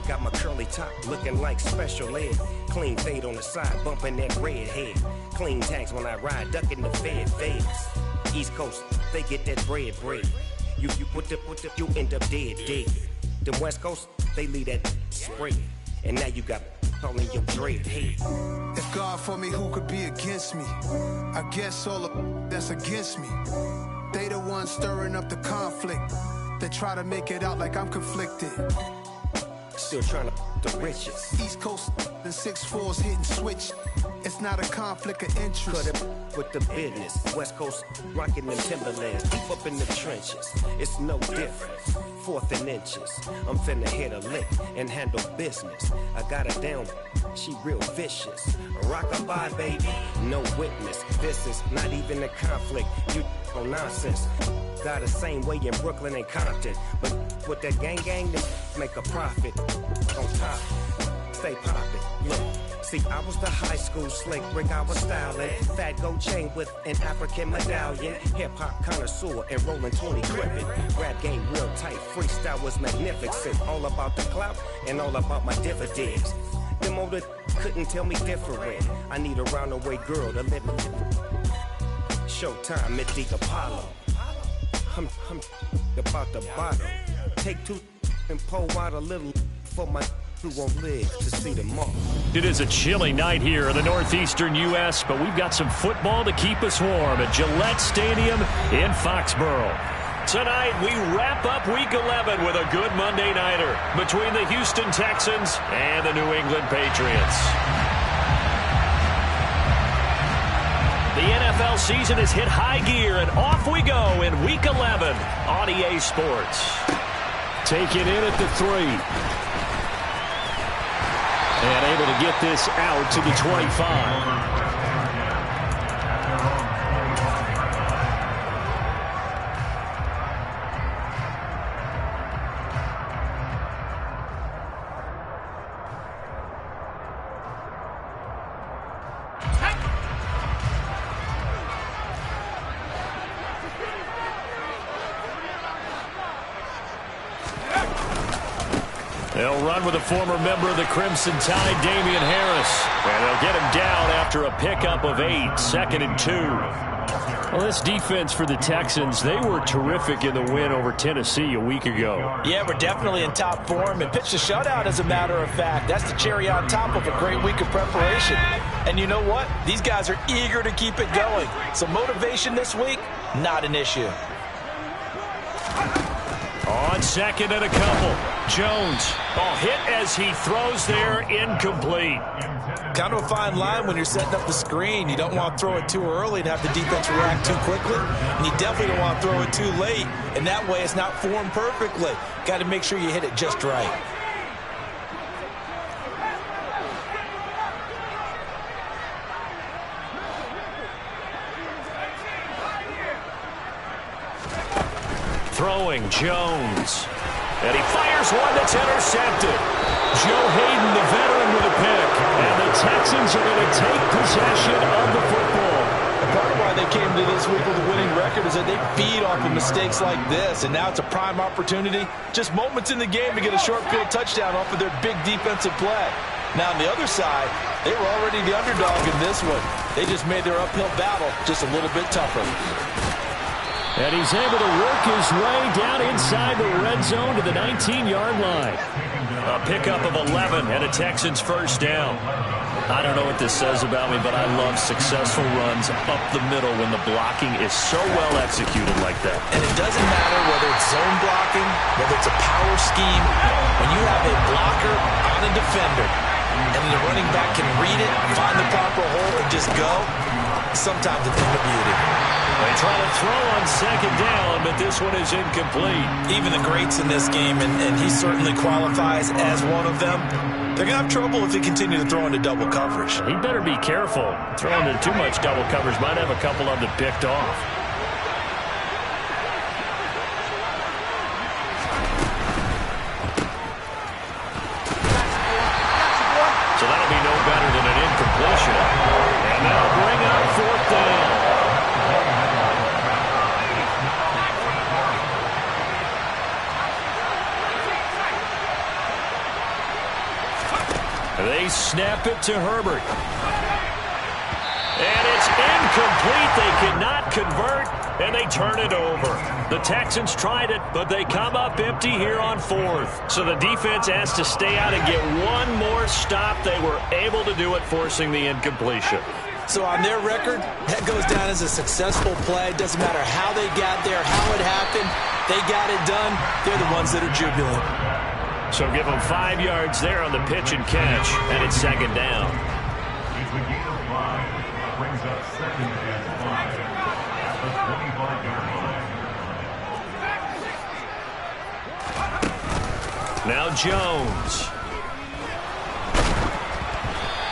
got my curly top looking like special ed. Clean fade on the side, bumping that red head. Clean tags when I ride, ducking the feds. East Coast, they get that bread. You put the, you end up dead. The West Coast, they leave that spread. And now you got calling your dread head. If God for me, who could be against me? I guess all of that's against me. They the ones stirring up the conflict. They try to make it out like I'm conflicted. Still trying to the riches. East Coast and 6'4s hitting switch. It's not a conflict of interest. Cut it with the business. West Coast rocking them Timberlands. Deep up in the trenches. It's no difference. 4th and inches. I'm finna hit a lick and handle business. I got her down. She real vicious. Rock-a-bye, baby. No witness. This is not even a conflict. You on nonsense. Got the same way in Brooklyn and Compton. But with that gang, they make a profit. On top, stay poppin'. Look, see, I was the high school slick Rick, I was styling. Fat gold chain with an African medallion. Hip-hop connoisseur and rolling 20 crippin'. Rap game real tight, freestyle was magnificent. All about the clout and all about my dividends. Them older couldn't tell me different. I need a round-the-way girl to live in. Showtime, Mythic Apollo. I'm about the bottom. Take 2 and pour out a little for my who won't live to see tomorrow. It is a chilly night here in the northeastern U.S., but we've got some football to keep us warm at Gillette Stadium in Foxborough. Tonight, we wrap up Week 11 with a good Monday nighter between the Houston Texans and the New England Patriots. The NFL season has hit high gear, and off we go in Week 11 on EA Sports. Take it in at the 3. And able to get this out to the 25. They'll run with a former member of the Crimson Tide, Damian Harris. And they'll get him down after a pickup of 8, 2nd and 2. Well, this defense for the Texans, they were terrific in the win over Tennessee a week ago. Yeah, we're definitely in top form and pitched a shutout, as a matter of fact. That's the cherry on top of a great week of preparation. And you know what? These guys are eager to keep it going. So motivation this week, not an issue. On 2nd and a couple, Jones. Ball hit as he throws there, incomplete. Kind of a fine line when you're setting up the screen. You don't want to throw it too early and have the defense react too quickly. And you definitely don't want to throw it too late. And that way it's not formed perfectly. Got to make sure you hit it just right. Throwing Jones. And he fires one that's intercepted. Joe Hayden, the veteran, with a pick. And the Texans are going to take possession of the football. Part of why they came to this week with a winning record is that they feed off of mistakes like this. And now it's a prime opportunity. Just moments in the game to get a short field touchdown off of their big defensive play. Now on the other side, they were already the underdog in this one. They just made their uphill battle just a little bit tougher. And he's able to work his way down inside the red zone to the 19-yard line. A pickup of 11 and a Texans first down. I don't know what this says about me, but I love successful runs up the middle when the blocking is so well executed like that. And it doesn't matter whether it's zone blocking, whether it's a power scheme. When you have a blocker on a defender and the running back can read it, find the proper hole, and just go, sometimes it's a beauty. They try to throw on 2nd down, but this one is incomplete. Even the greats in this game, and he certainly qualifies as one of them, they're going to have trouble if they continue to throw into double coverage. He better be careful. Throwing into too much double coverage might have a couple of them picked off. So that'll be no better than an incompletion. And that'll bring up 4th down. They snap it to Herbert. And it's incomplete. They cannot convert, and they turn it over. The Texans tried it, but they come up empty here on fourth. So the defense has to stay out and get one more stop. They were able to do it, forcing the incompletion. So on their record, that goes down as a successful play. It doesn't matter how they got there, how it happened. They got it done. They're the ones that are jubilant. So give them 5 yards there on the pitch and catch, and it's second down. Brings up second and 5 at the 25-yard line. Now Jones.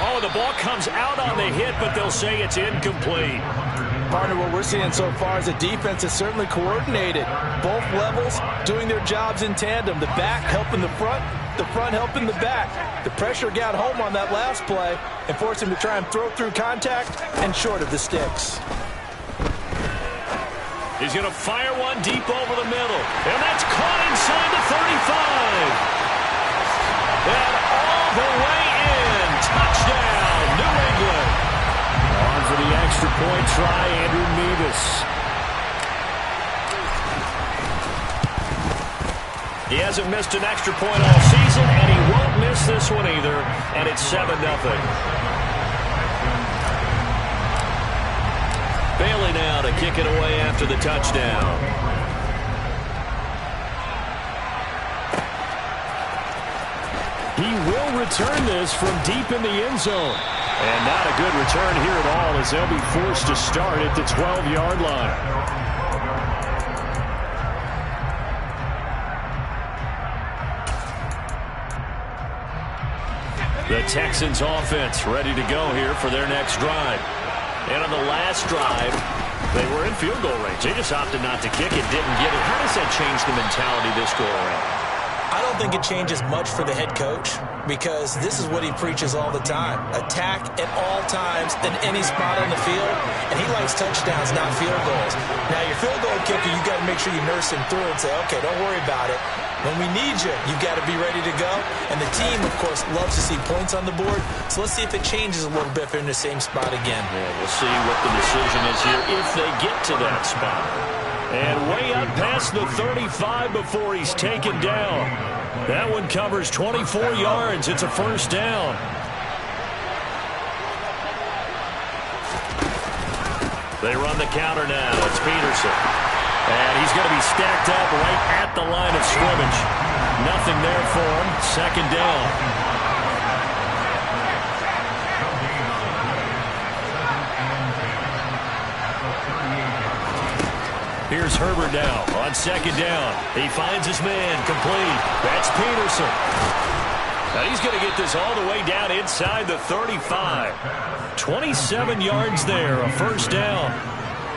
Oh, the ball comes out on the hit, but they'll say it's incomplete. Partner, what we're seeing so far is a defense that's certainly coordinated. Both levels doing their jobs in tandem. The back helping the front helping the back. The pressure got home on that last play and forced him to try and throw through contact and short of the sticks. He's going to fire one deep over the middle. And that's caught inside the 35. And all the way in. Touchdown, New England. On for the extra point try, Andrew Nevis. He hasn't missed an extra point all season, and he won't miss this one either. And it's 7-0. Bailey now to kick it away after the touchdown. He will return this from deep in the end zone. And not a good return here at all, as they'll be forced to start at the 12-yard line. The Texans offense ready to go here for their next drive. And on the last drive, they were in field goal range. They just opted not to kick it, didn't get it. How does that change the mentality this go around? I don't think it changes much for the head coach because this is what he preaches all the time. Attack at all times in any spot on the field, and he likes touchdowns, not field goals. Now, your field goal kicker, you got to make sure you nurse him through and say, okay, don't worry about it. When we need you, you've got to be ready to go. And the team, of course, loves to see points on the board. So let's see if it changes a little bit if they're in the same spot again. Yeah, we'll see what the decision is here if they get to that spot. And way up past the 35 before he's taken down. That one covers 24 yards. It's a first down. They run the counter now. It's Peterson. And he's going to be stacked up right at the line of scrimmage. Nothing there for him. Second down. Here's Herbert now on second down. He finds his man complete. That's Peterson. Now he's going to get this all the way down inside the 35. 27 yards there, a first down.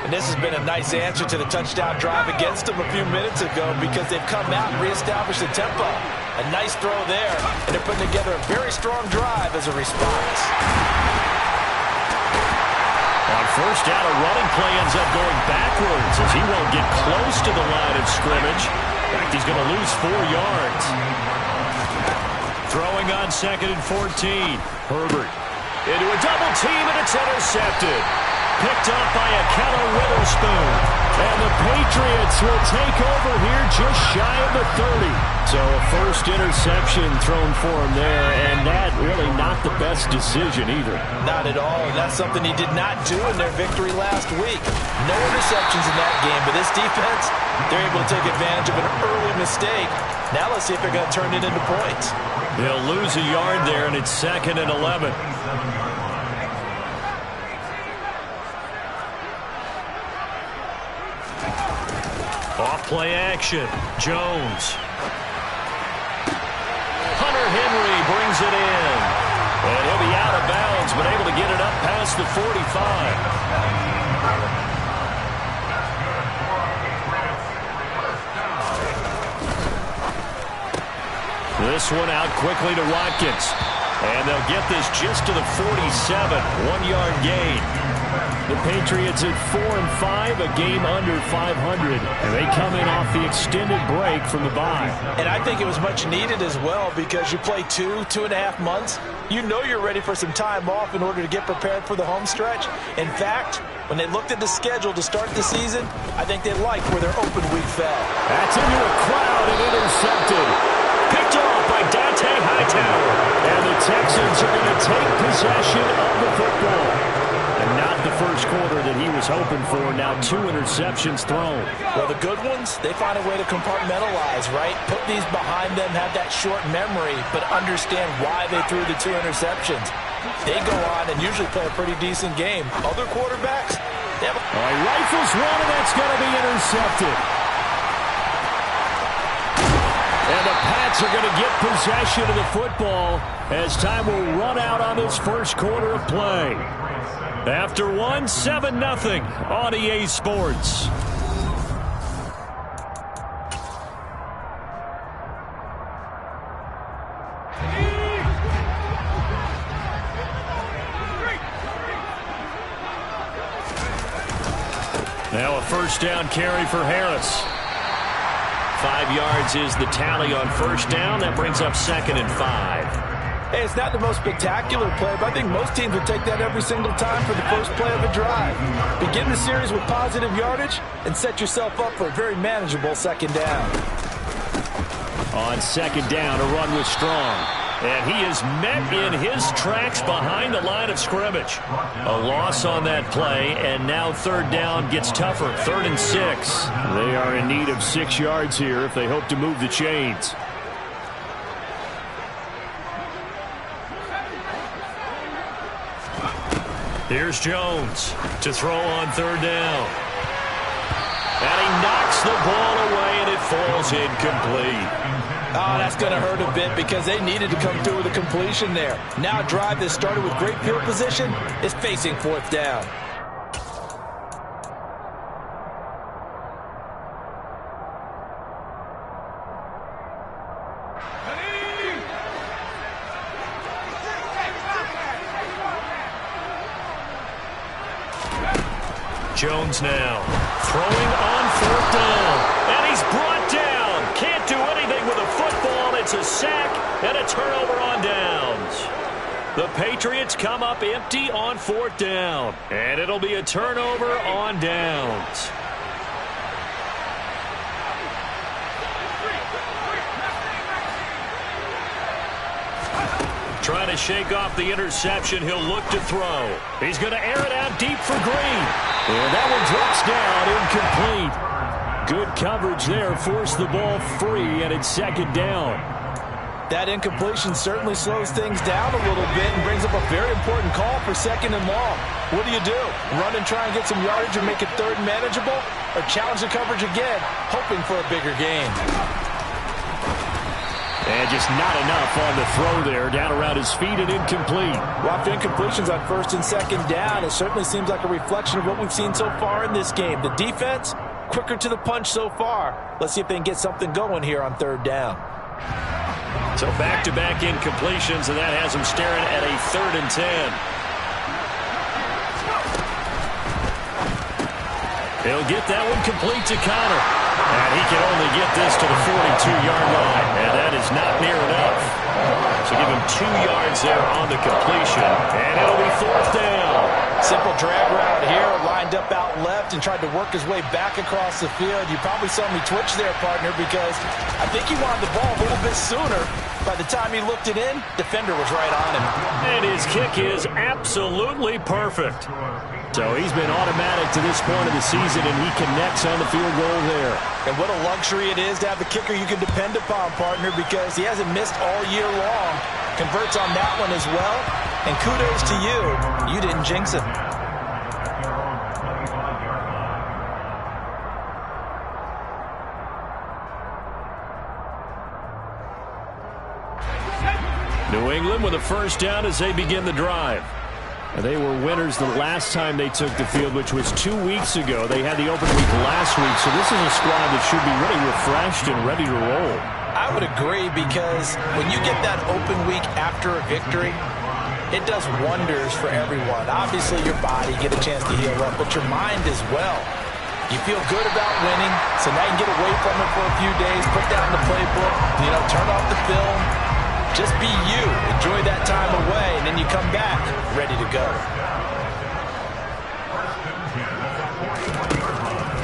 And this has been a nice answer to the touchdown drive against them a few minutes ago because they've come out and reestablished the tempo. A nice throw there, and they're putting together a very strong drive as a response. On first down, a running play ends up going backwards as he won't get close to the line of scrimmage. In fact, he's going to lose 4 yards. Throwing on second and 14. Herbert into a double team, and it's intercepted. Picked up by a Keller Witherspoon. And the Patriots will take over here just shy of the 30. So a first interception thrown for him there, and that really not the best decision either. Not at all, and that's something he did not do in their victory last week. No interceptions in that game, but this defense, they're able to take advantage of an early mistake. Now let's see if they're going to turn it into points. They'll lose a yard there, and it's second and 11. Off play action. Jones. Hunter Henry brings it in. And he'll be out of bounds, but able to get it up past the 45. This one out quickly to Watkins. And they'll get this just to the 47. 1 yard gain. The Patriots at 4-5, a game under 500. And they come in off the extended break from the bye. And I think it was much needed as well because you play 2.5 months. You know you're ready for some time off in order to get prepared for the home stretch. In fact, when they looked at the schedule to start the season, I think they liked where their open week fell. That's into a crowd and intercepted. Picked off by Dante Hightower. And the Texans are going to take possession of the football. And not the first quarter that he was hoping for. Now 2 interceptions thrown. Well, the good ones, they find a way to compartmentalize, right? Put these behind them, have that short memory, but understand why they threw the 2 interceptions. They go on and usually play a pretty decent game. Other quarterbacks, they have All right, rifles one, and that's going to be intercepted. And the Pats are going to get possession of the football as time will run out on this first quarter of play. After 7-0 on EA Sports. Now a first down carry for Harris. 5 yards is the tally on first down. That brings up 2nd and 5. Hey, it's not the most spectacular play, but I think most teams would take that every single time for the first play of a drive. Begin the series with positive yardage and set yourself up for a very manageable 2nd down. On 2nd down, a run was strong. And he is met in his tracks behind the line of scrimmage. A loss on that play, and now 3rd down gets tougher. 3rd and 6. They are in need of 6 yards here if they hope to move the chains. Here's Jones to throw on 3rd down. And he knocks the ball away, and it falls incomplete. Oh, that's going to hurt a bit because they needed to come through with a completion there. Now a drive that started with great field position is facing 4th down. Jones now throwing on 4th down, and he's brought down. Can't do anything with a football. It's a sack and a turnover on downs. The Patriots come up empty on 4th down, and it'll be a turnover on downs. Trying to shake off the interception. He'll look to throw. He's going to air it out deep for Green. And that one drops down, incomplete. Good coverage there. Forced the ball free, and it's 2nd down. That incompletion certainly slows things down a little bit and brings up a very important call for 2nd and long. What do? Run and try and get some yardage and make it 3rd manageable? Or challenge the coverage again, hoping for a bigger gain? And just not enough on the throw there. Down around his feet and incomplete. Well, after incompletions on 1st and 2nd down, it certainly seems like a reflection of what we've seen so far in this game. The defense, quicker to the punch so far. Let's see if they can get something going here on 3rd down. So back-to-back incompletions, and that has him staring at a 3rd and 10. He'll get that one complete to Connor. And he can only get this to the 42-yard line. And that is not near enough. So give him 2 yards there on the completion. And it'll be 4th down. Simple drag route here, lined up out left and tried to work his way back across the field. You probably saw me twitch there, partner, because I think he wanted the ball a little bit sooner. By the time he looked it in, defender was right on him. And his kick is absolutely perfect. So he's been automatic to this point of the season, and he connects on the field goal there. And what a luxury it is to have the kicker you can depend upon, partner, because he hasn't missed all year long. Converts on that one as well. And kudos to you. You didn't jinx him. New England with a first down as they begin the drive. And they were winners the last time they took the field, which was 2 weeks ago. They had the open week last week, so this is a squad that should be really refreshed and ready to roll. I would agree, because when you get that open week after a victory, It does wonders for everyone. Obviously, your body, get a chance to heal up, but your mind as well. You feel good about winning, so now you can get away from it for a few days, put down the playbook, turn off the film. Just be you. Enjoy that time away, and then you come back ready to go.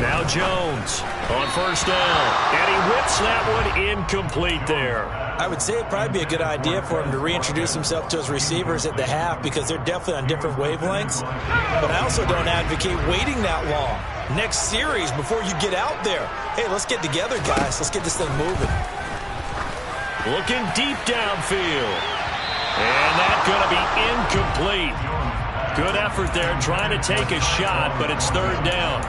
Now Jones on first down, and he whips that one incomplete there. I would say it'd probably be a good idea for him to reintroduce himself to his receivers at the half because they're definitely on different wavelengths. But I also don't advocate waiting that long. Next series before you get out there. Hey, let's get together, guys. Let's get this thing moving. Looking deep downfield. And that's going to be incomplete. Good effort there trying to take a shot, but it's third down.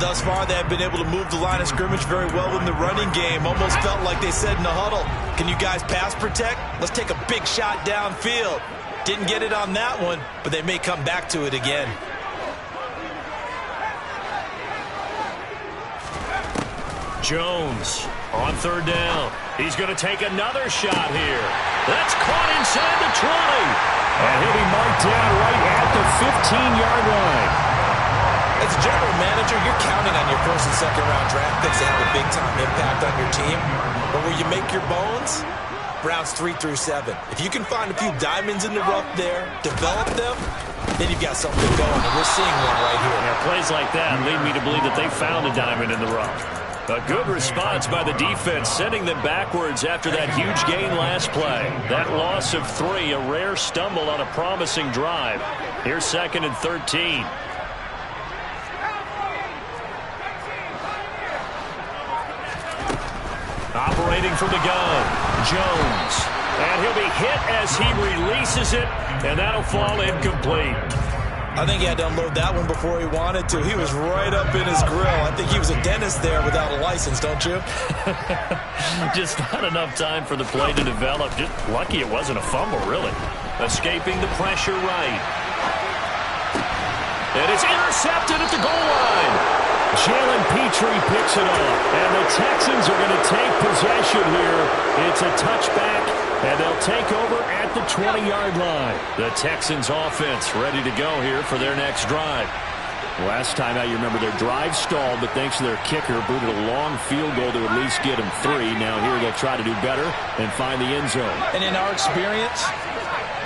Thus far, they have been able to move the line of scrimmage very well in the running game. Almost felt like they said in the huddle, can you guys pass protect? Let's take a big shot downfield. Didn't get it on that one, but they may come back to it again. Jones on third down. He's going to take another shot here. That's caught inside the 20. And he'll be marked down right at the 15-yard line. As a general manager, you're counting on your first and second round draft picks to have a big-time impact on your team. But where you make your bones, rounds 3 through 7. If you can find a few diamonds in the rough there, develop them, then you've got something going. And we're seeing one right here. Yeah, plays like that lead me to believe that they found a diamond in the rough. A good response by the defense, sending them backwards after that huge gain last play. That loss of 3, a rare stumble on a promising drive. Here's 2nd and 13. Operating from the gun, Jones. And he'll be hit as he releases it, and that'll fall incomplete. I think he had to unload that one before he wanted to. He was right up in his grill. I think he was a dentist there without a license, don't you? Just not enough time for the play to develop. Just lucky it wasn't a fumble, really. Escaping the pressure right. And it's intercepted at the goal line. Jalen Petrie picks it up, and the Texans are going to take possession here. It's a touchback, and they'll take over at the 20-yard line. The Texans offense ready to go here for their next drive. Last time out, you remember their drive stalled, but thanks to their kicker, booted a long field goal to at least get them 3. Now here they'll try to do better and find the end zone. And in our experience,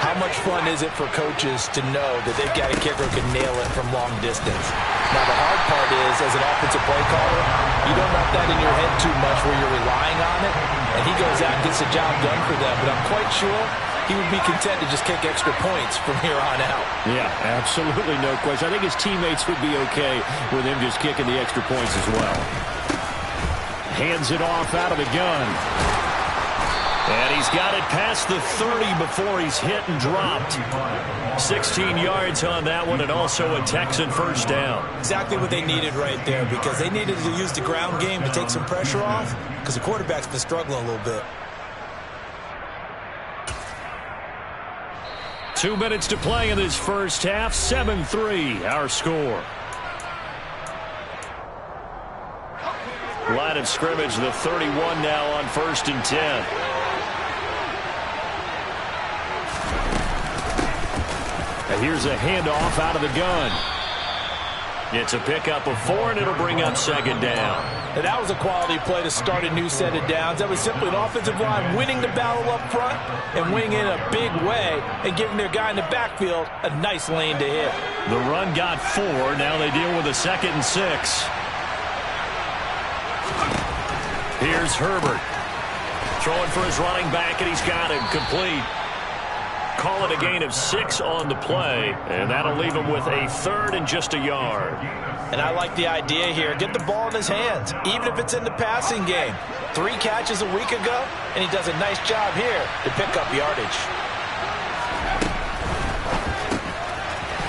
how much fun is it for coaches to know that they've got a kicker who can nail it from long distance? Now, the hard part is, as an offensive play caller, you don't want that in your head too much where you're relying on it, and he goes out and gets the job done for them. But I'm quite sure he would be content to just kick extra points from here on out. Yeah, absolutely no question. I think his teammates would be okay with him just kicking the extra points as well. Hands it off out of the gun. And he's got it past the 30 before he's hit and dropped. 16 yards on that one, and also a Texan first down. Exactly what they needed right there, because they needed to use the ground game to take some pressure off, because the quarterback's been struggling a little bit. 2 minutes to play in this first half. 7-3, our score. Line of scrimmage, the 31 now on 1st and 10. And here's a handoff out of the gun. It's a pickup of 4, and it'll bring up 2nd down. And that was a quality play to start a new set of downs. That was simply an offensive line winning the battle up front and winning in a big way and giving their guy in the backfield a nice lane to hit. The run got 4. Now they deal with a 2nd and 6. Here's Herbert. Throwing for his running back, and he's got him complete. Call it a gain of 6 on the play, and that'll leave him with a 3rd and just a yard. And I like the idea here. Get the ball in his hands, even if it's in the passing game. 3 catches a week ago, and he does a nice job here to pick up yardage.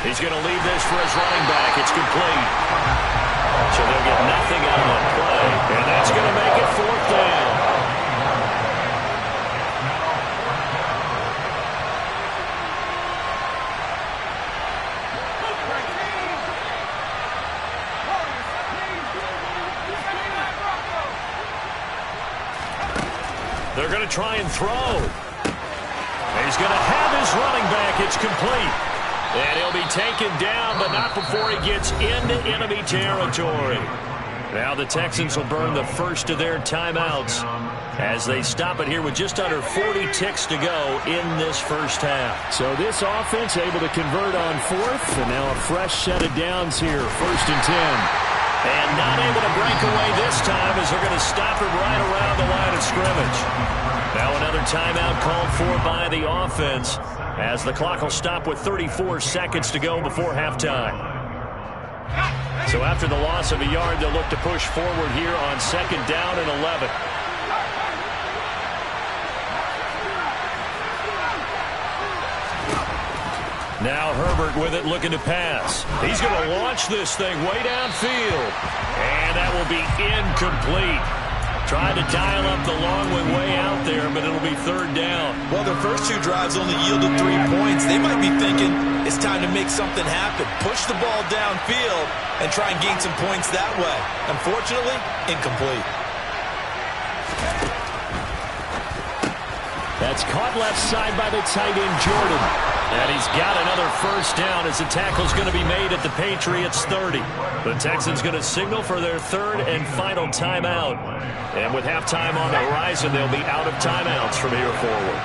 He's going to leave this for his running back. It's complete. So they'll get nothing out of that play, and that's going to make it 4th down. They're going to try and throw. And he's going to have his running back It's complete. And he'll be taken down, but not before he gets into enemy territory. Now the Texans will burn the first of their timeouts as they stop it here with just under 40 ticks to go in this first half. So this offense able to convert on fourth, and now a fresh set of downs here, 1st and 10. And not able to break away this time as they're going to stop it right around the line of scrimmage. Now another timeout called for by the offense as the clock will stop with 34 seconds to go before halftime. So after the loss of a yard, they'll look to push forward here on 2nd down and 11. Now Herbert with it, looking to pass. He's going to launch this thing way downfield. And that will be incomplete. Tried to dial up the long one way out there, but it'll be 3rd down. Well, their first 2 drives only yielded 3 points. They might be thinking it's time to make something happen. Push the ball downfield and try and gain some points that way. Unfortunately, incomplete. That's caught left side by the tight end, Jordan. And he's got another 1st down as the tackle's going to be made at the Patriots' 30. The Texans going to signal for their 3rd and final timeout. And with halftime on the horizon, they'll be out of timeouts from here forward.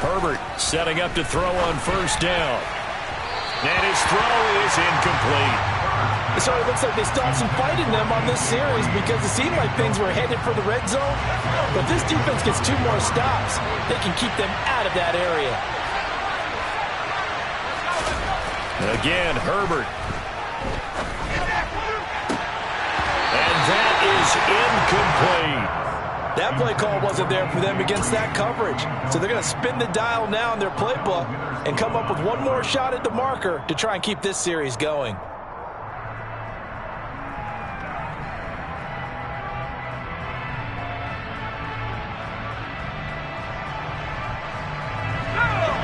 Herbert setting up to throw on 1st down. And his throw is incomplete. So it looks like they stopped some fight in them on this series because it seemed like things were headed for the red zone. But this defense gets 2 more stops. They can keep them out of that area. Again, Herbert. And that is incomplete. That play call wasn't there for them against that coverage. So they're going to spin the dial now in their playbook and come up with 1 more shot at the marker to try and keep this series going.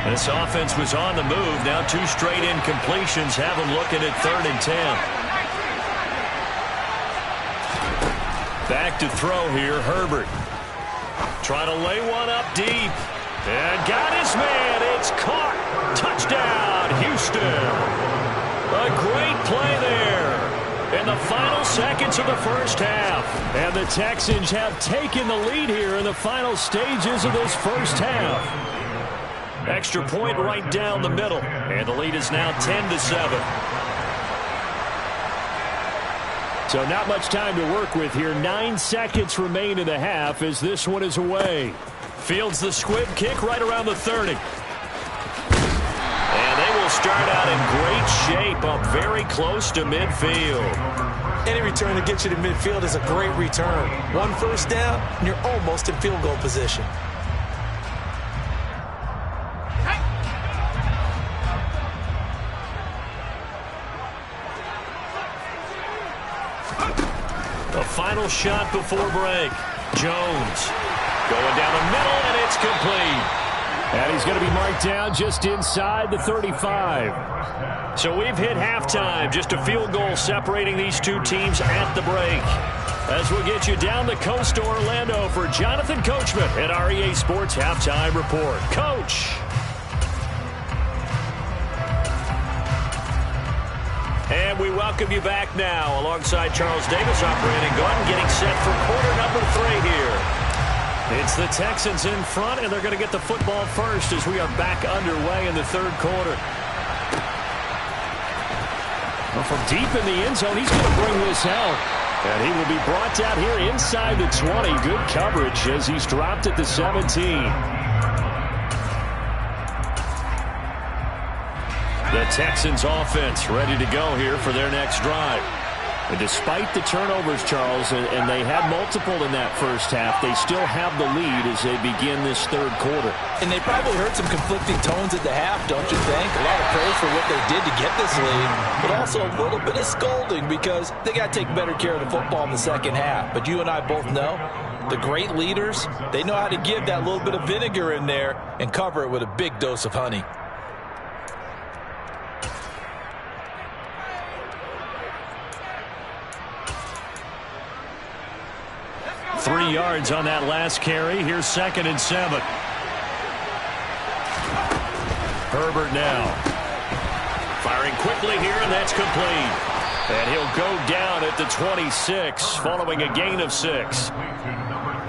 This offense was on the move. Now 2 straight incompletions have them looking at 3rd and 10. Back to throw here, Herbert. Trying to lay one up deep. And got his man. It's caught. Touchdown, Houston. A great play there in the final seconds of the first half. And the Texans have taken the lead here in the final stages of this first half. Extra point right down the middle. And the lead is now 10-7. So not much time to work with here. 9 seconds remain in the half as this one is away. Fields the squib kick right around the 30. And they will start out in great shape up very close to midfield. Any return that gets you to midfield is a great return. 1 first down, and you're almost in field goal position. The final shot before break. Jones going down the middle, and it's complete. And he's going to be marked down just inside the 35. So we've hit halftime. Just a field goal separating these 2 teams at the break. As we'll get you down the coast to Orlando for Jonathan Coachman at our EA Sports Halftime Report. Coach. And we welcome you back now alongside Charles Davis operating gun, getting set for quarter number 3 here. It's the Texans in front, and they're going to get the football first as we are back underway in the 3rd quarter. Well, from deep in the end zone, he's going to bring this out. And he will be brought down here inside the 20. Good coverage as he's dropped at the 17. The Texans offense ready to go here for their next drive. And despite the turnovers, Charles, and they had multiple in that first half, they still have the lead as they begin this 3rd quarter. And they probably heard some conflicting tones at the half, don't you think? A lot of praise for what they did to get this lead, but also a little bit of scolding because they got to take better care of the football in the second half. But you and I both know the great leaders, they know how to give that little bit of vinegar in there and cover it with a big dose of honey. 3 yards on that last carry. Here's 2nd and 7. Herbert now. Firing quickly here, and that's complete. And he'll go down at the 26, following a gain of 6.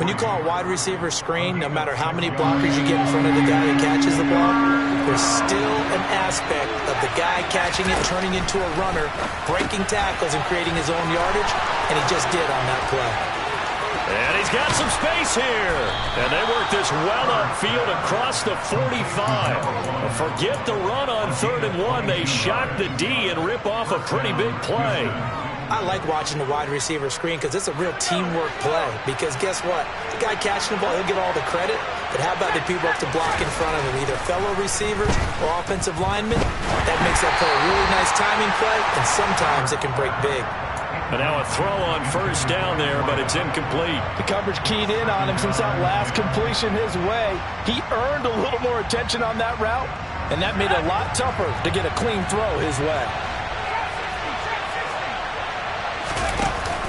When you call a wide receiver screen, no matter how many blockers you get in front of the guy that catches the ball, there's still an aspect of the guy catching it, turning into a runner, breaking tackles and creating his own yardage, and he just did on that play. And he's got some space here. And they work this well upfield across the 45. Forget the run on 3rd and 1. They shock the D and rip off a pretty big play. I like watching the wide receiver screen because it's a real teamwork play. Because guess what? The guy catching the ball, he'll get all the credit. But how about the people up to block in front of him, either fellow receivers or offensive linemen? That makes that play a really nice timing play, and sometimes it can break big. And now a throw on 1st down there, but it's incomplete. The coverage keyed in on him since that last completion his way. He earned a little more attention on that route, and that made it a lot tougher to get a clean throw his way.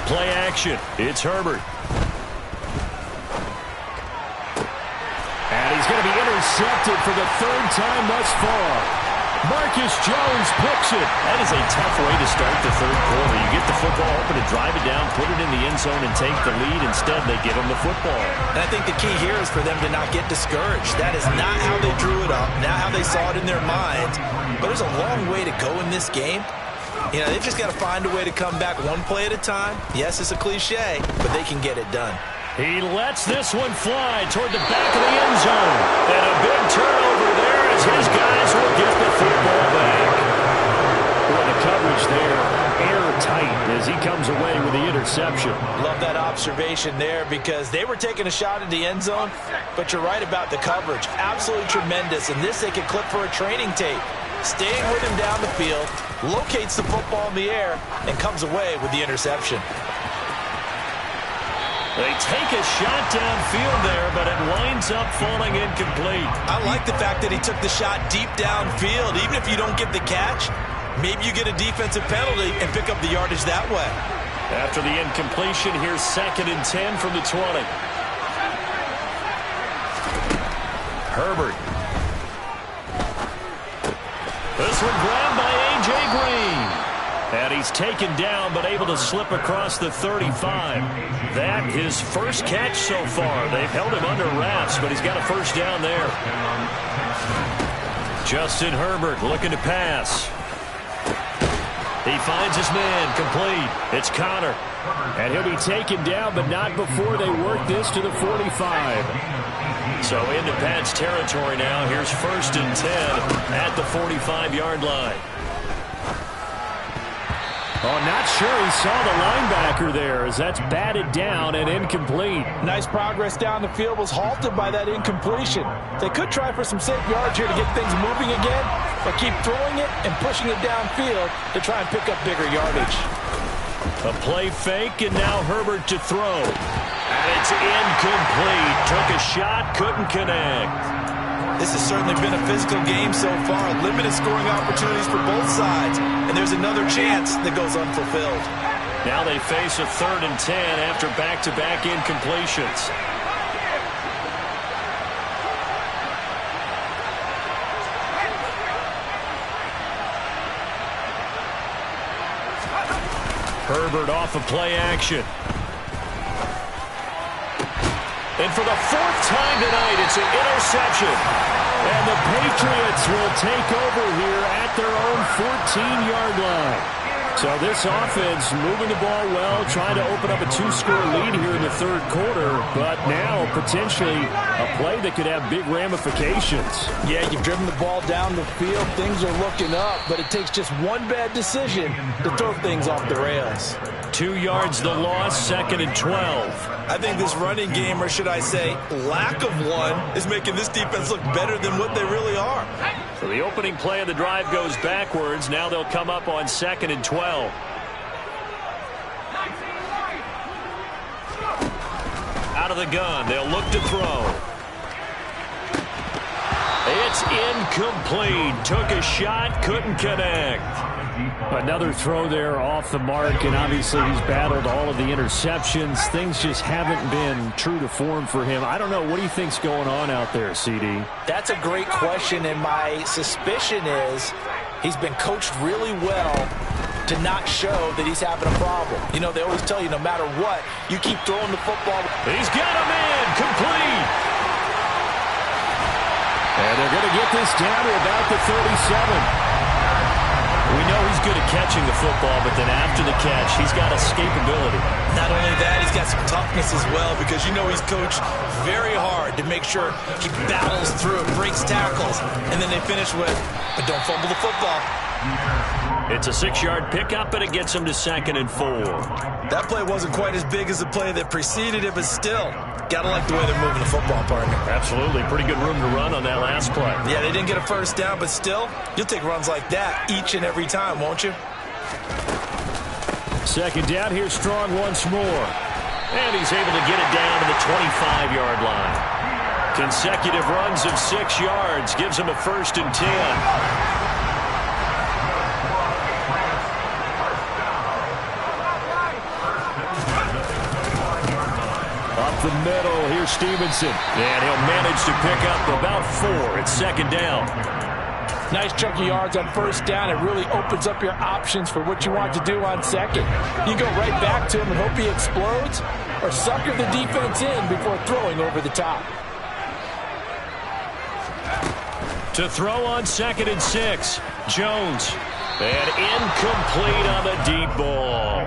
Play action. It's Herbert. And he's going to be intercepted for the 3rd time thus far. Marcus Jones picks it. That is a tough way to start the 3rd quarter. You get the football open and drive it down, put it in the end zone, and take the lead. Instead, they give him the football. And I think the key here is for them to not get discouraged. That is not how they drew it up, not how they saw it in their minds. But there's a long way to go in this game. You know, they've just got to find a way to come back one play at a time. Yes, it's a cliche, but they can get it done. He lets this one fly toward the back of the end zone. And a big turnover there as his guys will get the football back. Boy, the coverage there, airtight as he comes away with the interception. Love that observation there because they were taking a shot at the end zone, but you're right about the coverage. Absolutely tremendous. And this they could clip for a training tape. Staying with him down the field, locates the football in the air, and comes away with the interception. They take a shot downfield there, but it winds up falling incomplete. I like the fact that he took the shot deep downfield. Even if you don't get the catch, maybe you get a defensive penalty and pick up the yardage that way. After the incompletion, here's 2nd and 10 from the 20. Herbert. This one grabbed by A.J. Green. And he's taken down, but able to slip across the 35. That his first catch so far. They've held him under wraps, but he's got a 1st down there. Justin Herbert looking to pass. He finds his man, complete. It's Connor. And he'll be taken down, but not before they work this to the 45. So into Pat's territory now. Here's 1st and 10 at the 45-yard line. Oh, not sure he saw the linebacker there as that's batted down and incomplete. Nice progress down the field, was halted by that incompletion. They could try for some safe yards here to get things moving again, but keep throwing it and pushing it downfield to try and pick up bigger yardage. A play fake, and now Herbert to throw. And it's incomplete. Took a shot, couldn't connect. This has certainly been a physical game so far. Limited scoring opportunities for both sides. And there's another chance that goes unfulfilled. Now they face a 3rd and 10 after back-to-back incompletions. Herbert off of play action. And for the 4th time tonight, it's an interception. And the Patriots will take over here at their own 14-yard line. So this offense moving the ball well, trying to open up a 2-score lead here in the 3rd quarter, but now potentially a play that could have big ramifications. Yeah, you've driven the ball down the field. Things are looking up, but it takes just one bad decision to throw things off the rails. 2 yards the loss, 2nd and 12. I think this running game, or should I say lack of one, is making this defense look better than what they really are. So the opening play of the drive goes backwards. Now they'll come up on 2nd and 12. Out of the gun, they'll look to throw. It's incomplete. Took a shot, couldn't connect. Another throw there off the mark, and obviously he's battled all of the interceptions. Things just haven't been true to form for him. I don't know. What do you think's going on out there, CD? That's a great question, and my suspicion is he's been coached really well to not show that he's having a problem. You know, they always tell you no matter what, you keep throwing the football. He's got a man, complete. And they're going to get this down to about the 37. We know he's good at catching the football, but then after the catch, he's got escapability. Not only that, he's got some toughness as well, because you know he's coached very hard to make sure he battles through it, breaks tackles, and then they finish with, but don't fumble the football. It's a 6-yard pickup, and it gets him to 2nd and 4. That play wasn't quite as big as the play that preceded it, but still, gotta like the way they're moving the football, partner. Absolutely. Pretty good room to run on that last play. Yeah, they didn't get a first down, but still, you'll take runs like that each and every time, won't you? 2nd down, here's Strong once more. And he's able to get it down to the 25-yard line. Consecutive runs of 6 yards gives him a 1st and 10. The middle, here's Stevenson. And he'll manage to pick up about 4. It's 2nd down. Nice chunk of yards on 1st down. It really opens up your options for what you want to do on 2nd. You go right back to him and hope he explodes, or sucker the defense in before throwing over the top. To throw on 2nd and 6. Jones. And incomplete on the deep ball.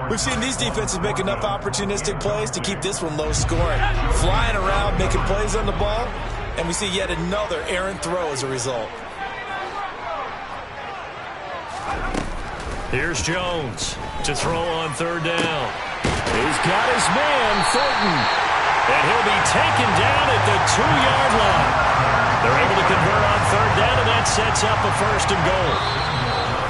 We've seen these defenses make enough opportunistic plays to keep this one low scoring. Flying around, making plays on the ball, and we see yet another errant throw as a result. Here's Jones to throw on 3rd down. He's got his man, Thornton. And he'll be taken down at the 2-yard line. They're able to convert on 3rd down, and that sets up a 1st and goal.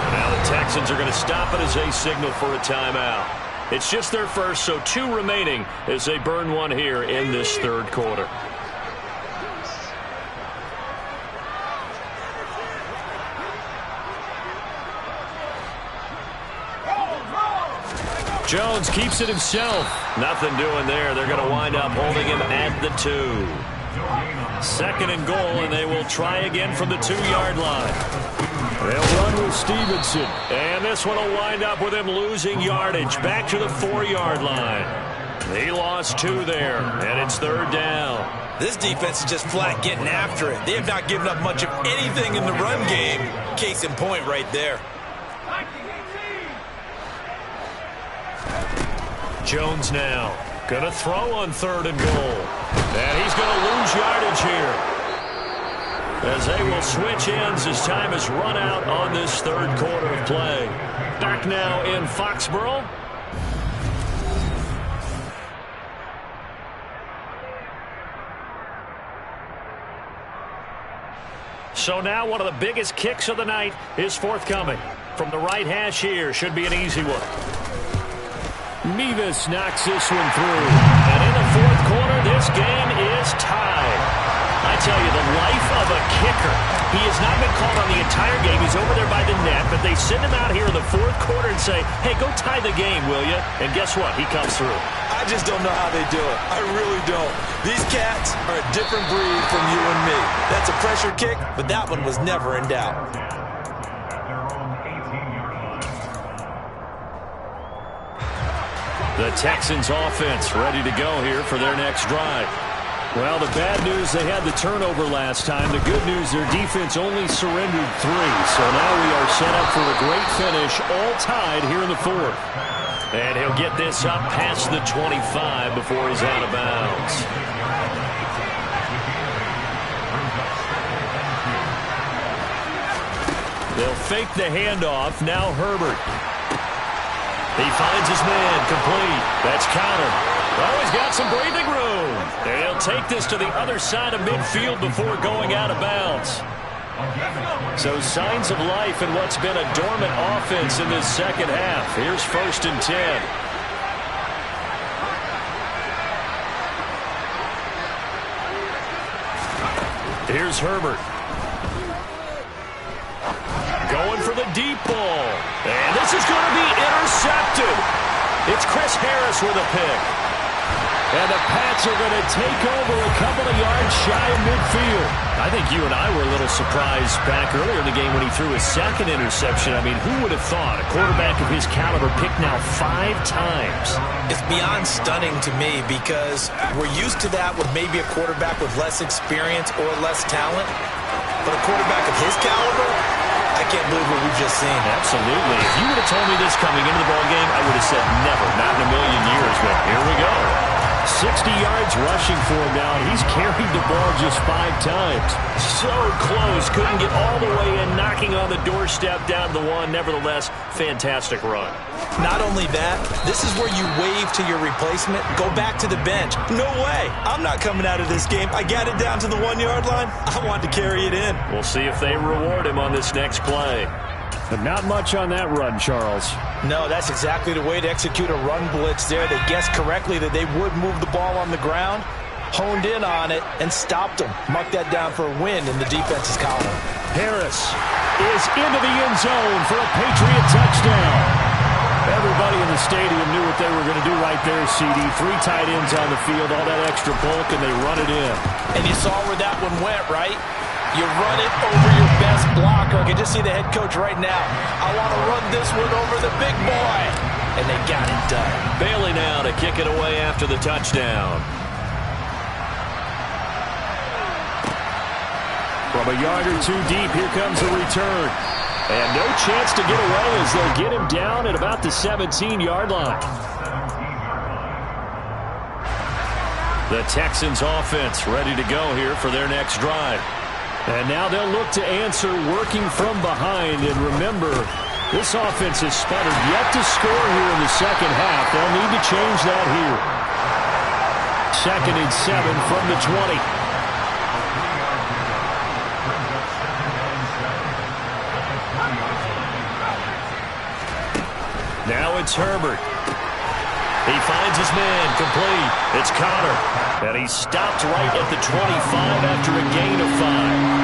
Now the Texans are going to stop it as they signal for a timeout. It's just their first, so 2 remaining as they burn one here in this 3rd quarter. Jones keeps it himself. Nothing doing there. They're going to wind up holding him at the 2. 2nd and goal, and they will try again from the 2-yard line. They'll run with Stevenson. And this one will wind up with him losing yardage. Back to the 4-yard line. He lost 2 there, and it's 3rd down. This defense is just flat getting after it. They have not given up much of anything in the run game. Case in point right there. Jones now going to throw on 3rd and goal. And he's going to lose yardage here, as they will switch ends as time has run out on this 3rd quarter of play. Back now in Foxborough. So now one of the biggest kicks of the night is forthcoming. From the right hash here, should be an easy one. Mevis knocks this one through. And in the 4th quarter, this game is tied. I tell you, the life of a kicker. He has not been called on the entire game. He's over there by the net, but they send him out here in the 4th quarter and say, hey, go tie the game, will you? And guess what? He comes through. I just don't know how they do it. I really don't. These cats are a different breed from you and me. That's a pressure kick, but that one was never in doubt. The Texans offense ready to go here for their next drive. Well, the bad news, they had the turnover last time. The good news, their defense only surrendered 3. So now we are set up for a great finish, all tied here in the 4th. And he'll get this up past the 25 before he's out of bounds. They'll fake the handoff. Now Herbert. He finds his man, complete. That's counter. Oh, he's got some breathing room. And he'll take this to the other side of midfield before going out of bounds. So signs of life in what's been a dormant offense in this 2nd half. Here's 1st and 10. Here's Herbert. Going for the deep ball. And this is going to be intercepted. It's Chris Harris with a pick. And the Pats are going to take over a couple of yards shy of midfield. I think you and I were a little surprised back earlier in the game when he threw his second interception. I mean, who would have thought a quarterback of his caliber picked now 5 times? It's beyond stunning to me because we're used to that with maybe a quarterback with less experience or less talent. But a quarterback of his caliber, I can't believe what we've just seen. Absolutely. If you would have told me this coming into the ballgame, I would have said never, not in a million years. But here we go. 60 yards rushing for him now, and he's carried the ball just 5 times. So close. Couldn't get all the way in, knocking on the doorstep down to the 1. Nevertheless, fantastic run. Not only that, this is where you wave to your replacement, go back to the bench. No way. I'm not coming out of this game. I got it down to the 1-yard line. I want to carry it in. We'll see if they reward him on this next play. But not much on that run, Charles. No, that's exactly the way to execute a run blitz there. They guessed correctly that they would move the ball on the ground, honed in on it, and stopped them. Mark that down for a win in the defense's column. Harris is into the end zone for a Patriot touchdown. Everybody in the stadium knew what they were going to do right there, CD. 3 tight ends on the field, all that extra bulk, and they run it in. And you saw where that one went, right? You run it over your best blocker. I can just see the head coach right now. I want to run this one over the big boy. And they got it done. Bailey now to kick it away after the touchdown. From a yard or 2 deep, here comes the return. And no chance to get away as they'll get him down at about the 17-yard line. The Texans offense ready to go here for their next drive. And now they'll look to answer working from behind. And remember, this offense has sputtered yet to score here in the second half. They'll need to change that here. 2nd and 7 from the 20. Now it's Herbert. He finds his man, complete. It's Connor. And he stopped right at the 25 after a gain of 5.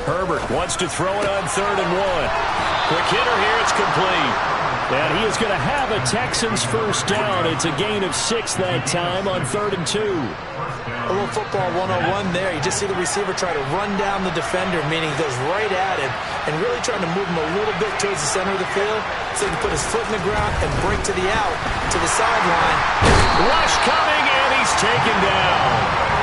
Herbert wants to throw it on 3rd and 1. Quick hitter here, it's complete. And he is going to have a Texans first down. It's a gain of 6 that time on 3rd and 2. A little football 101 there. You just see the receiver try to run down the defender, meaning he goes right at him and really trying to move him a little bit towards the center of the field so he can put his foot in the ground and break to the out, to the sideline. Rush coming, and he's taken down.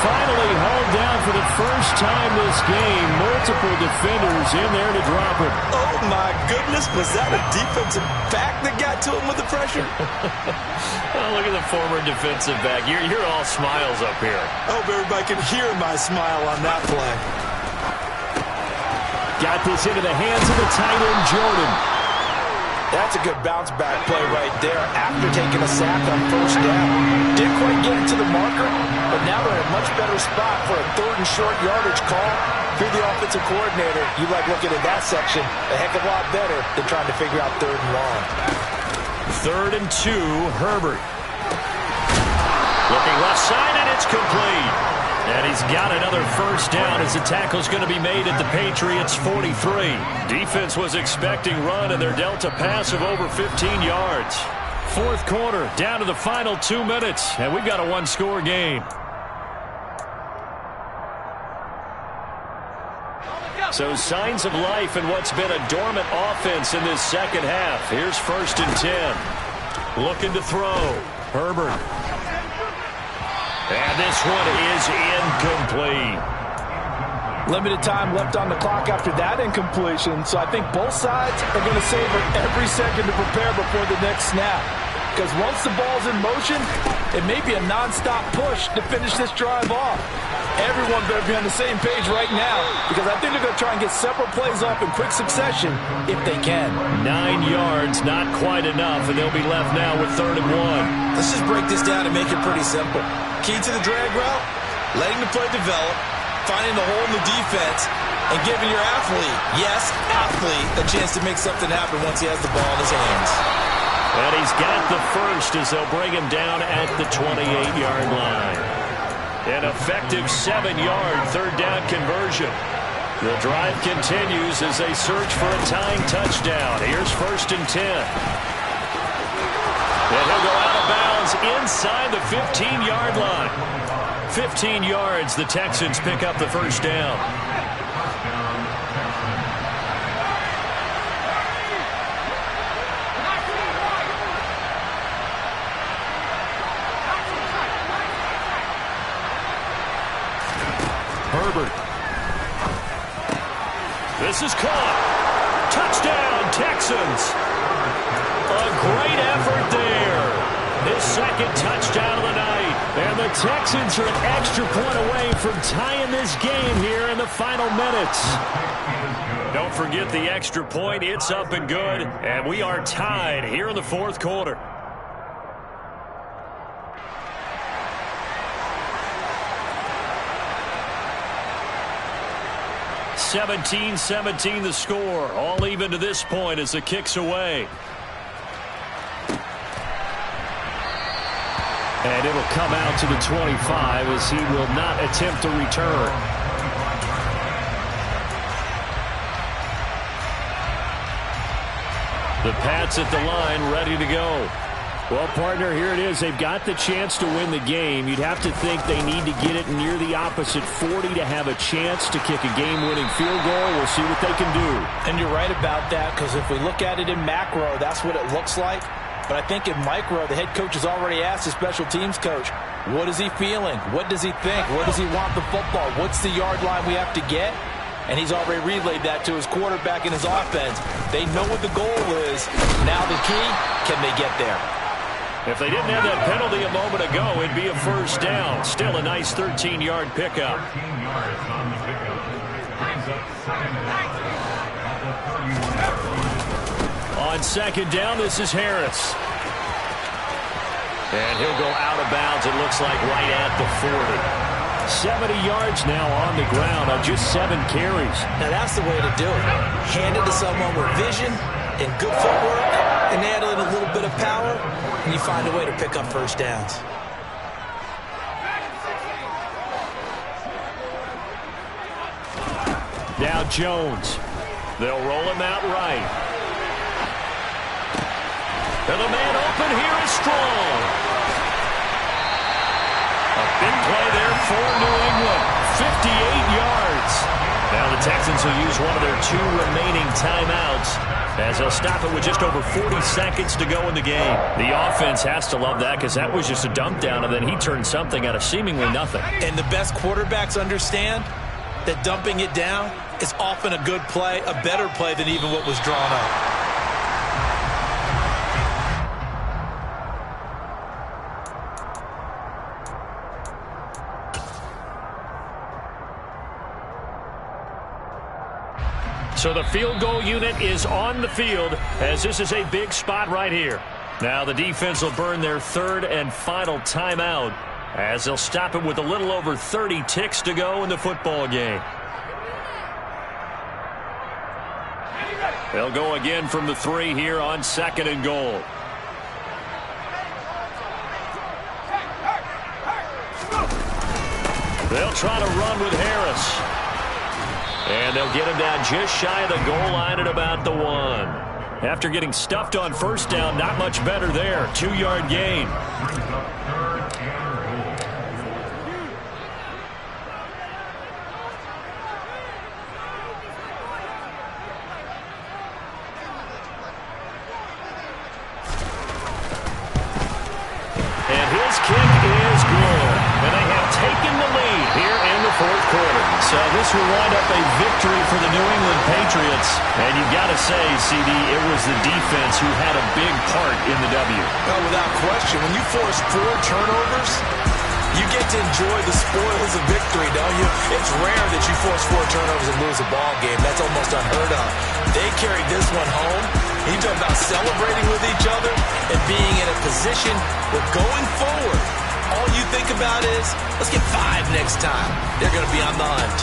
Finally hauled down for the first time this game. Multiple defenders in there to drop him. Oh, my goodness. Was that a defensive back that got to him with the pressure? Oh, look at the former defensive back. You're all smiles up here. I hope everybody can hear my smile on that play. Got this into the hands of the tight end, Jordan. That's a good bounce-back play right there after taking a sack on 1st down. Didn't quite get it to the marker, but now they're in a much better spot for a 3rd and short yardage call. If you're the offensive coordinator, you like looking at that section a heck of a lot better than trying to figure out 3rd and long. 3rd and 2, Herbert. Looking left side, and it's complete. And he's got another first down as the tackle's going to be made at the Patriots' 43. Defense was expecting run, and they're dealt a pass of over 15 yards. 4th quarter, down to the final 2 minutes, and we've got a 1-score game. So signs of life in what's been a dormant offense in this second half. Here's 1st and 10. Looking to throw. Herbert. And this one is incomplete. Limited time left on the clock after that incompletion, so I think both sides are going to savor every second to prepare before the next snap. Because once the ball's in motion, it may be a nonstop push to finish this drive off. Everyone better be on the same page right now, because I think they're going to try and get several plays off in quick succession if they can. 9 yards, not quite enough, and they'll be left now with 3rd and 1. Let's just break this down and make it pretty simple. Key to the drag route, letting the play develop, finding the hole in the defense, and giving your athlete, yes, athlete, a chance to make something happen once he has the ball in his hands. And he's got the first as they'll bring him down at the 28-yard line. An effective 7-yard third down conversion. The drive continues as they search for a tying touchdown. Here's 1st and 10. And he'll go out of bounds inside the 15-yard line. 15 yards, the Texans pick up the first down. Herbert. This is caught. Touchdown, Texans. A great effort there. His second touchdown of the night. And the Texans are an extra point away from tying this game here in the final minutes. Don't forget the extra point. It's up and good. And we are tied here in the fourth quarter. 17-17 the score. All even to this point as the kick's away. And it'll come out to the 25 as he will not attempt to return. The Pats at the line ready to go. Well, partner, here it is. They've got the chance to win the game. You'd have to think they need to get it near the opposite 40 to have a chance to kick a game-winning field goal. We'll see what they can do. And you're right about that, because if we look at it in macro, that's what it looks like. But I think in micro, the head coach has already asked the special teams coach, what is he feeling? What does he think? Where does he want the football? What's the yard line we have to get? And he's already relayed that to his quarterback and his offense. They know what the goal is. Now the key, can they get there? If they didn't have that penalty a moment ago, it'd be a first down. Still a nice 13-yard pickup. 13 yards on the pickup. Brings up 2nd down. On 2nd down, this is Harris. And he'll go out of bounds, it looks like, right at the 40. 70 yards now on the ground on just 7 carries. Now that's the way to do it. Hand it to someone with vision and good footwork, and add in a little bit of power, and you find a way to pick up first downs. Now Jones. They'll roll him out right. And the man open here is Strong. A big play there for New England. 58 yards. Now the Texans will use one of their 2 remaining timeouts as they'll stop it with just over 40 seconds to go in the game. The offense has to love that because that was just a dump down, and then he turned something out of seemingly nothing. And the best quarterbacks understand that dumping it down is often a good play, a better play than even what was drawn up. So the field goal unit is on the field as this is a big spot right here. Now the defense will burn their 3rd and final timeout as they'll stop it with a little over 30 ticks to go in the football game. They'll go again from the 3 here on 2nd and goal. They'll try to run with Harris. And they'll get him down just shy of the goal line at about the 1. After getting stuffed on first down, not much better there. 2-yard gain. And his kick is good. And they have taken the lead here in the fourth quarter. So this will wind up a victory for the New England Patriots. And you've got to say, CD, it was the defense who had a big part in the W. Well, without question, when you force 4 turnovers, you get to enjoy the spoils of victory, don't you? It's rare that you force 4 turnovers and lose a ball game. That's almost unheard of. They carried this one home. You talk about celebrating with each other and being in a position where going forward, all you think about is, let's get 5 next time. They're going to be on the hunt.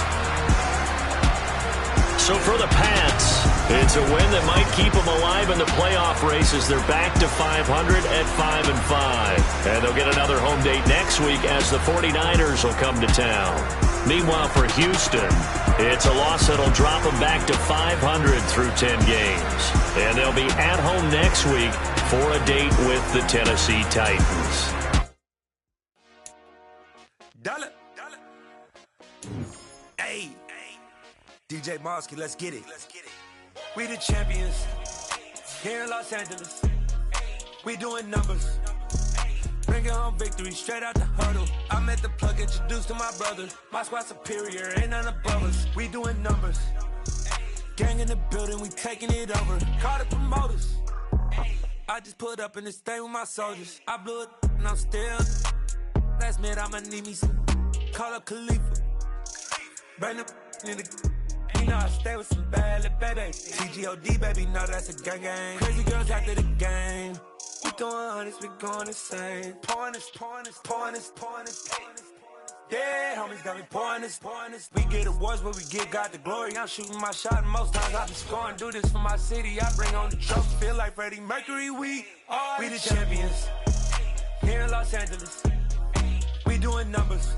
So for the Pats, it's a win that might keep them alive in the playoff race as they're back to 500 at 5-5. And they'll get another home date next week as the 49ers will come to town. Meanwhile, for Houston, it's a loss that'll drop them back to 500 through 10 games. And they'll be at home next week for a date with the Tennessee Titans. Dollar. Hey. DJ Mosky, let's get it. We the champions here in Los Angeles. We doing numbers. Bringing home victory straight out the huddle. I'm at the plug, introduced to my brother. My squad superior, ain't none above us. We doing numbers. Gang in the building, we taking it over. Call the promoters. I just put up in this thing with my soldiers. I blew it and I'm still. Last minute I'ma need me some. Call up Khalifa. Bring them in the. You know I stay with some bad little baby. TGOD, baby, know that's a gang. Crazy girls after the game. We doing honest, we going insane. Pouring this. Yeah, homies got me pouring this. We get awards, but we give God the glory. I'm shooting my shot, and most times I be scoring. Do this for my city, I bring on the trophy. Feel like Freddie Mercury, we the champions. Here in Los Angeles, we doing numbers.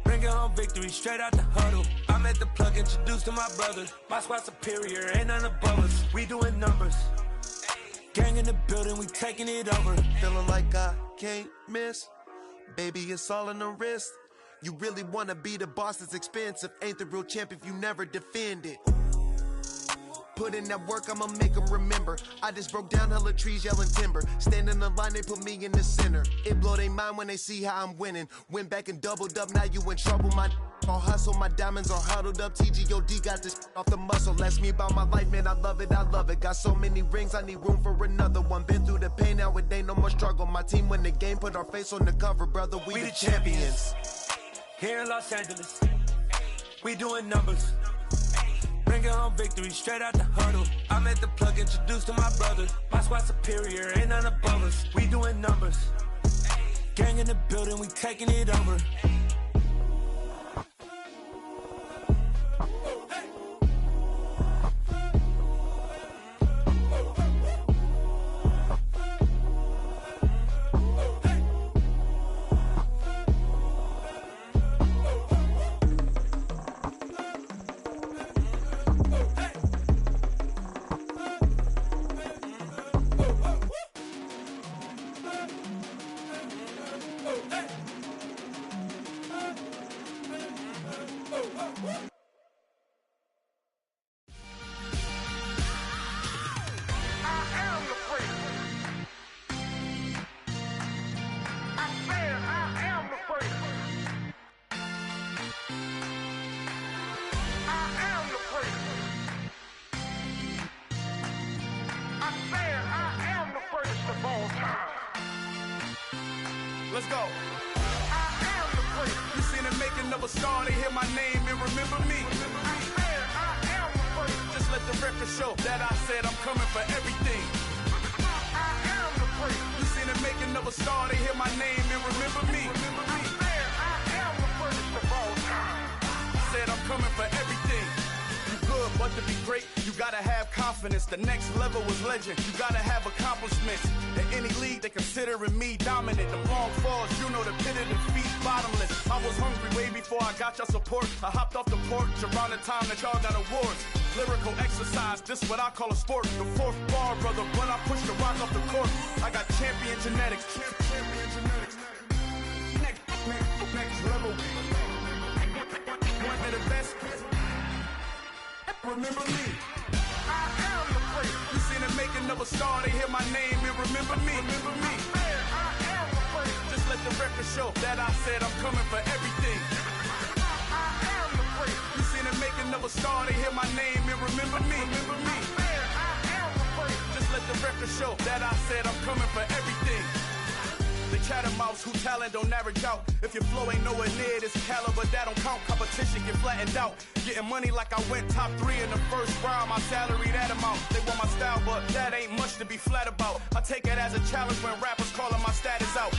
Bringing home victory straight out the huddle. I'm at the plug, introduced to my brother. My squad superior, ain't none above us. We doing numbers. Gang in the building, we taking it over. Feeling like I can't miss. Baby, it's all in the wrist. You really wanna be the boss, it's expensive. Ain't the real champ if you never defend it. Put in that work, I'ma make them remember. I just broke down hella trees, yelling timber. Stand in the line, they put me in the center. It blow they mind when they see how I'm winning. Went back and doubled up, now you in trouble. My all hustle, my diamonds are huddled up. TGOD got this off the muscle. Ask me about my life, man, I love it. Got so many rings, I need room for another one. Been through the pain, now it ain't no more struggle. My team win the game, put our face on the cover, brother. We the champions. Here in Los Angeles, we doing numbers. Bringing home victory straight out the huddle. I'm at the plug, introduced to my brother. My squad superior, ain't none above us. We doing numbers. Gang in the building, we taking it over. Let's go. I am the prince. You seen the making of a star, they hear my name and remember me. I am the prince. Just let the record show that I said I'm coming for everything. I am the prince. You seen the making of a star, they hear my name and remember me. I am the prince of all time. Said I'm coming for everything. Good, but to be great, you gotta have confidence. The next level was legend. You gotta have accomplishments. In any league, they considering me dominant. The long falls, you know the pit of defeat, bottomless. I was hungry way before I got your support. I hopped off the porch around the time that y'all got awards. Lyrical exercise, this what I call a sport. The fourth bar, brother, when I push the rock off the court. I got champion genetics. Champion genetics. Next level. One of the best. Remember me. I am the prince. You seen the making of a star, they hear my name and remember me. Remember me. I am the prince. Just let the record show that I said I'm coming for everything. I am the prince. You seen the making of a star, they hear my name and remember me. Remember me. I am the prince. Just let the record show that I said I'm coming for everything. The catamounts who talent don't average out. If your flow ain't nowhere near this caliber, that don't count. Competition get flattened out. Getting money like I went top 3 in the first round. My salary that amount. They want my style, but that ain't much to be flat about. I take it as a challenge when rappers calling my status out.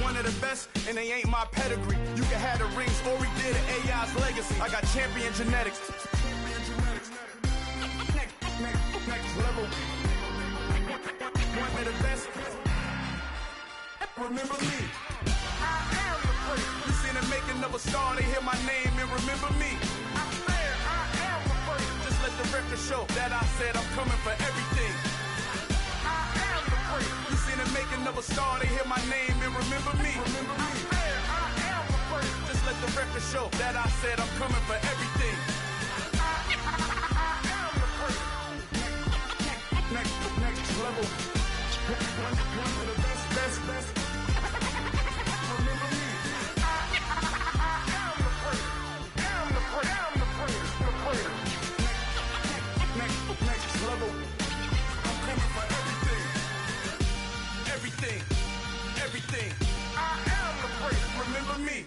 One of the best, and they ain't my pedigree. You can have the rings, or we did it, AI's legacy. I got champion genetics. Next level. One of the best. Remember me. I am the first. You seen the making of a star, they hear my name and remember me. I said I am the first. Just let the record show that I said I'm coming for everything. I am the first. You seen the making of a star, they hear my name and remember me. I said I am the first. Just let the record show that I said I'm coming for everything. I am the first. Next level. One of the best. Remember me. I am the first. I'm the first. Next level. I'm coming for everything. I am the first. Remember me.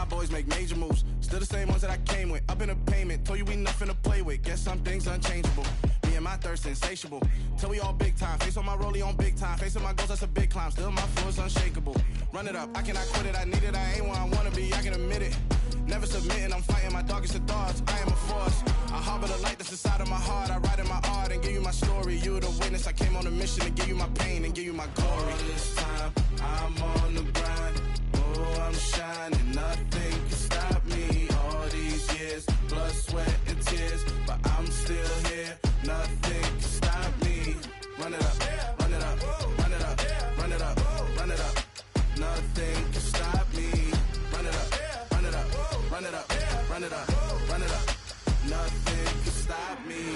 Boys make major moves, still the same ones that I came with. Up in a payment, told you we nothing to play with. Guess some things unchangeable. Me and my thirst insatiable. Till we all big time. Face on my rollie on big time. Facing my goals, that's a big climb. Still my flow is unshakable. Run it up, I cannot quit it. I need it, I ain't where I wanna be. I can admit it. Never submitting, I'm fighting my darkest of thoughts. I am a force. I harbor the light that's inside of my heart. I write in my art and give you my story. You the witness. I came on a mission to give you my pain and give you my glory. All this time, I'm on the grind. Oh, I'm shining. Nothing can stop me. All these years, blood, sweat, and tears. But I'm still here. Nothing can stop me. Run it up, run it up, run it up, run it up, run it up. Nothing can stop me. Run it up, run it up, run it up, run it up, run it up. Nothing can stop me.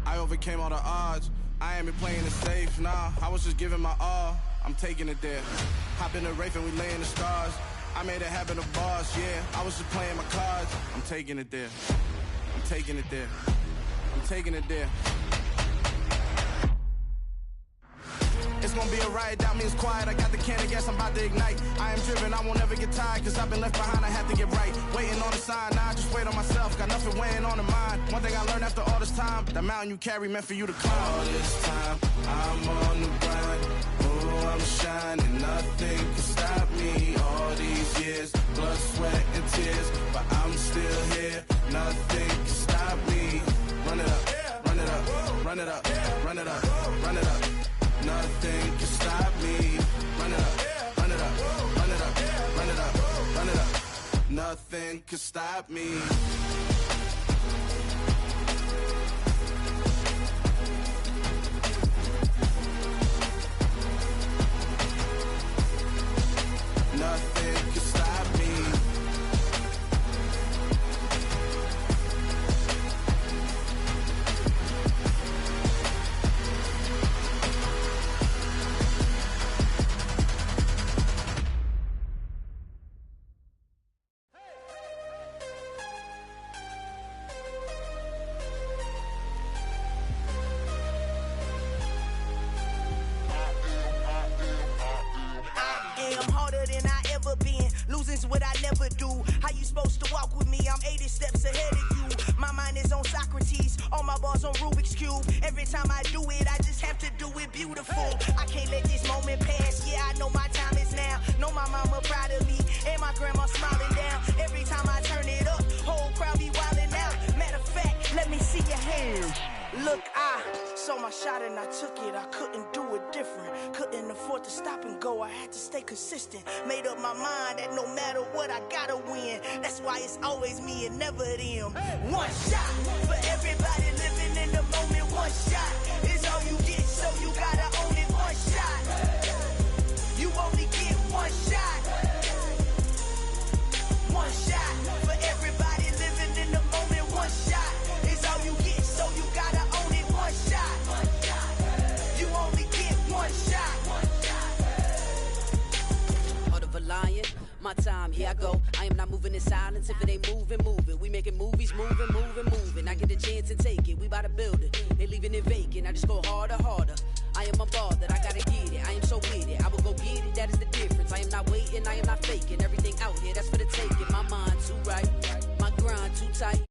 I overcame all the odds. I ain't been playing it safe, nah. I was just giving my all. I'm taking it there. Hop in the Wraith and we lay in the stars. I made it happen to boss, yeah. I was just playing my cards. I'm taking it there. I'm taking it there. I'm taking it there. It's gonna be a riot, that means quiet. I got the can of gas, I'm about to ignite. I am driven, I won't ever get tired, cause I've been left behind, I have to get right. Waiting on the sign, now I just wait on myself. Got nothing weighing on the mind. One thing I learned after all this time, the mountain you carry meant for you to climb. All this time, I'm on the grind. Oh, I'm shining, nothing can stop me. All these years, blood, sweat, and tears. But I'm still here, nothing can stop me. Run it up, run it up, run it up, run it up, run it up. Nothing can stop me. Run it up, run it up, run it up, run it up, run it up. Nothing can stop me. Nothing can stop me. What I never do. How you supposed to walk with me? I'm 80 steps ahead of you. My mind is on Socrates, all my bars on Rubik's Cube. Every time I do it, I just have to do it beautiful. I can't let this moment pass. Yeah, I know my time is now. Know my mama proud of me, and my grandma smiling down. Every time I turn it up, whole crowd be wildin' out. Matter of fact, let me see your hands. Look, I saw my shot and I took it. I couldn't do it different. Couldn't afford to stop and go. I had to stay consistent. Made up my mind that no matter what, I gotta win. That's why it's always me and never them. One shot for everybody living in the moment. One shot is all you get, so you gotta own it. One shot. You only get one shot. One shot for everybody living in the moment. One shot is all you get, so you gotta own it. One shot. You only get one shot. Heart of a lion, my time, here I go. I am not moving in silence. If it ain't moving, moving. We making movies, moving. I get a chance to take it. We bout to build it. They leaving it vacant. I just go harder. I I am a ball that I gotta get it. I am so with it. I will go get it. That is the difference. I am not waiting. I am not faking. Everything out here, that's for the taking. My mind too right. My grind too tight.